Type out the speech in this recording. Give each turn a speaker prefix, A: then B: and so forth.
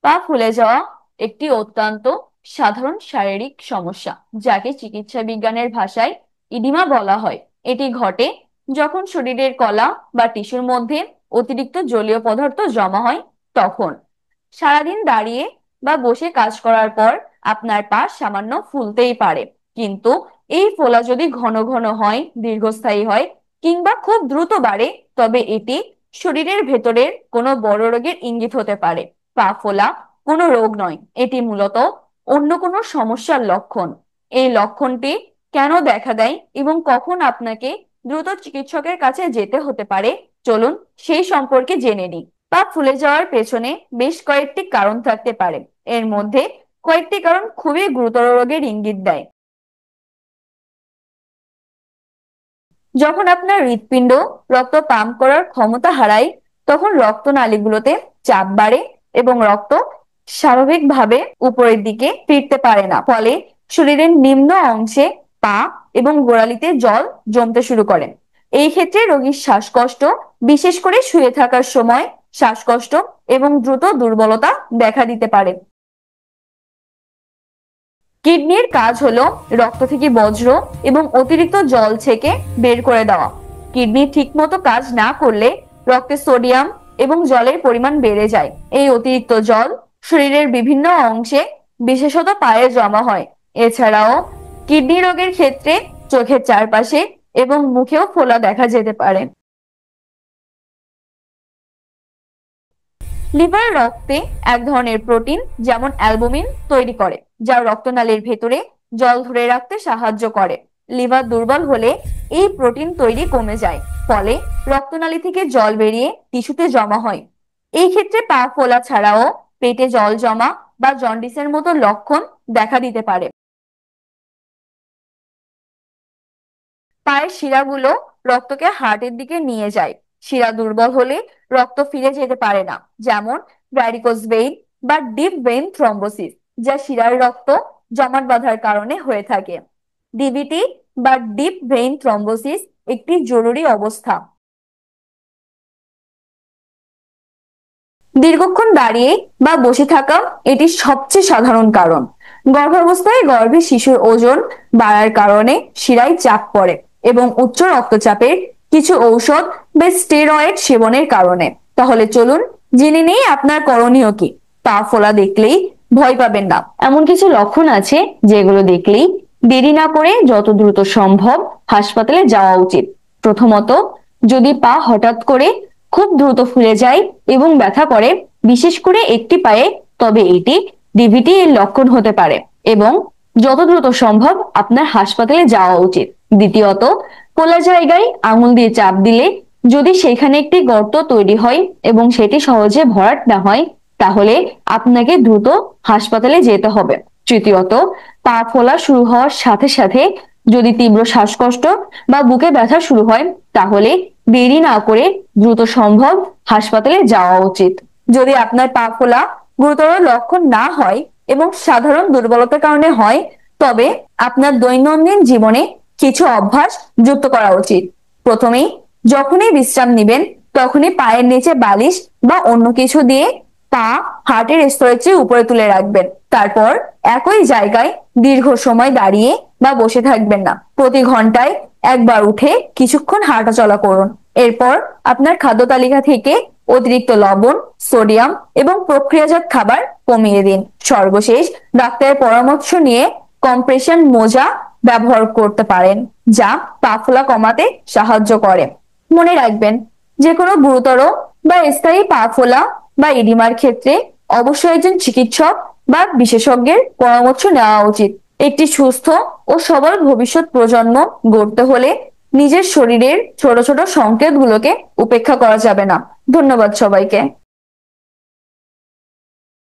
A: পা ফুলে যাওয়া একটি অত্যন্ত সাধারণ শারীরিক সমস্যা, যাকে চিকিৎসা বিজ্ঞানের ভাষায় ইডিমা বলা হয়। এটি ঘটে যখন শরীরের কলা বা টিস্যুর মধ্যে অতিরিক্ত জলীয় পদার্থ জমা হয়। তখন সারাদিন দাঁড়িয়ে বা বসে কাজ করার পর আপনার পা সামান্য ফুলতেই পারে, কিন্তু এই ফোলা যদি ঘন ঘন হয়, দীর্ঘস্থায়ী হয় কিংবা খুব দ্রুত বাড়ে, তবে এটি শরীরের ভেতরের কোনো বড় রোগের ইঙ্গিত হতে পারে। পা ফোলা কোনো রোগ নয়, এটি মূলত অন্য কোনো সমস্যার লক্ষণ। এই লক্ষণটি কেন দেখা দেয় এবং কখন আপনাকে দ্রুত চিকিৎসকের কাছে যেতে হতে পারে, চলুন সেই সম্পর্কে জেনে নিই। পা ফুলে যাওয়ার পেছনে বেশ কয়েকটি কারণ থাকতে পারে। এর মধ্যে কয়েকটি কারণ খুবই গুরুতর রোগের ইঙ্গিত দেয়। যখন আপনার হৃৎপিণ্ড রক্ত পাম্প করার ক্ষমতা হারায়, তখন রক্তনালীগুলোতে চাপ বাড়ে এবং রক্ত স্বাভাবিকভাবে উপরের দিকে ফিরতে পারে না। ফলে শরীরের নিম্ন অংশে, পা এবং গোড়ালিতে জল জমতে শুরু করে। এই ক্ষেত্রে রোগীর শ্বাসকষ্ট, বিশেষ করে শুয়ে থাকার সময় শ্বাসকষ্ট এবং দ্রুত দুর্বলতা দেখা দিতে পারে। কিডনির কাজ হলো রক্ত থেকে বজ্র এবং অতিরিক্ত জল ছেঁকে বের করে দেওয়া। কিডনি ঠিকমতো কাজ না করলে রক্তে সোডিয়াম এবং জলের পরিমাণ বেড়ে যায়। এই অতিরিক্ত জল শরীরের বিভিন্ন অংশে, বিশেষত পায়ে জমা হয়। এছাড়াও কিডনি রোগের ক্ষেত্রে চোখের চারপাশে এবং মুখেও ফোলা দেখা যেতে পারে। লিভার রক্তে এক ধরনের প্রোটিন যেমন অ্যালবুমিন তৈরি করে, যা রক্তনালীর ভেতরে জল ধরে রাখতে সাহায্য করে। লিভার দুর্বল হলে এই প্রোটিন তৈরি কমে যায়, ফলে রক্তনালী থেকে জল বেরিয়ে টিস্যুতে জমা হয়। এই ক্ষেত্রে পা ফোলা ছাড়াও পেটে জল জমা বা জন্ডিসের মতো লক্ষণ দেখা দিতে পারে। পায়ের শিরাগুলো রক্তকে হার্টের দিকে নিয়ে যায়। শিরা দুর্বল হলে রক্ত ফিরে যেতে পারে না, যেমন ভ্যারিকোজ ভেইন বা ডিপ ভেইন থ্রম্বোসিস, যা শিরার রক্ত জমাট বাঁধার কারণে হয়ে থাকে। ডিভিটি বা ডিপ ভেইন থ্রম্বোসিস একটি জরুরি অবস্থা। দীর্ঘক্ষণ দাঁড়িয়ে বা বসে থাকা এটি সবচেয়ে সাধারণ কারণ। গর্ভাবস্থায় গর্ভে শিশুর ওজন বাড়ার কারণে শিরায় চাপ পড়ে এবং উচ্চ রক্তচাপের কিছু ঔষধ বা স্টেরয়েড সেবনের কারণে। তাহলে চলুন জেনে নেই আপনার করণীয় কি। পা ফোলা দেখলেই ভয় পাবেন না। এমন কিছু লক্ষণ আছে যেগুলো দেখলেই দেরি না করে যত দ্রুত সম্ভব হাসপাতালে যাওয়া উচিত। প্রথমত, যদি পা হঠাৎ করে খুব দ্রুত ফুলে যায় এবং ব্যথা করে, বিশেষ করে একটি পায়ে, তবে এটি ডিভিটি এর লক্ষণ হতে পারে এবং যত দ্রুত সম্ভব আপনার হাসপাতালে যাওয়া উচিত। দ্বিতীয়ত, খোলা জায়গায় আঙুল দিয়ে চাপ দিলে যদি সেখানে একটি গর্ত তৈরি হয় এবং সেটি সহজে ভরাট না হয়, তাহলে আপনাকে দ্রুত হাসপাতালে যেতে হবে। তৃতীয়ত, পা ফোলা শুরু হওয়ার সাথে সাথে যদি তীব্র শ্বাসকষ্ট বা বুকে ব্যথা শুরু হয়, তাহলে দেরি না করে দ্রুত সম্ভব হাসপাতালে যাওয়া উচিত। যদি আপনার পা ফোলা গুরুতর লক্ষণ না হয় এবং সাধারণ দুর্বলতার কারণে হয়, তবে আপনার দৈনন্দিন জীবনে কিছু অভ্যাস যুক্ত করা উচিত। প্রথমেই, যখনই বিশ্রাম নিবেন তখনই পায়ের নিচে বালিশ বা অন্য কিছু দিয়ে পা হার্টের স্তরের চেয়ে উপরে তুলে রাখবেন। তারপর একই জায়গায় দীর্ঘ সময় দাঁড়িয়ে বা বসে থাকবেন না। প্রতি ঘন্টায় একবার উঠে কিছুক্ষণ হাঁটাচলা করুন। এরপর আপনার খাদ্য তালিকা থেকে অতিরিক্ত লবণ, সোডিয়াম এবং প্রক্রিয়াজাত খাবার কমিয়ে দিন। সর্বশেষ, ডাক্তারের পরামর্শ নিয়ে কম্প্রেশন মোজা ব্যবহার করতে পারেন, যা পা ফোলা কমাতে সাহায্য করে। মনে রাখবেন, যে কোনো গুরুতর বা স্থায়ী পা ফোলা বা ইডিমার ক্ষেত্রে অবশ্যই একজন চিকিৎসক বা বিশেষজ্ঞের পরামর্শ নেওয়া উচিত। একটি সুস্থ ও সবল ভবিষ্যৎ প্রজন্ম গড়তে হলে নিজের শরীরের ছোট ছোট সংকেতগুলোকে উপেক্ষা করা যাবে না। ধন্যবাদ সবাইকে।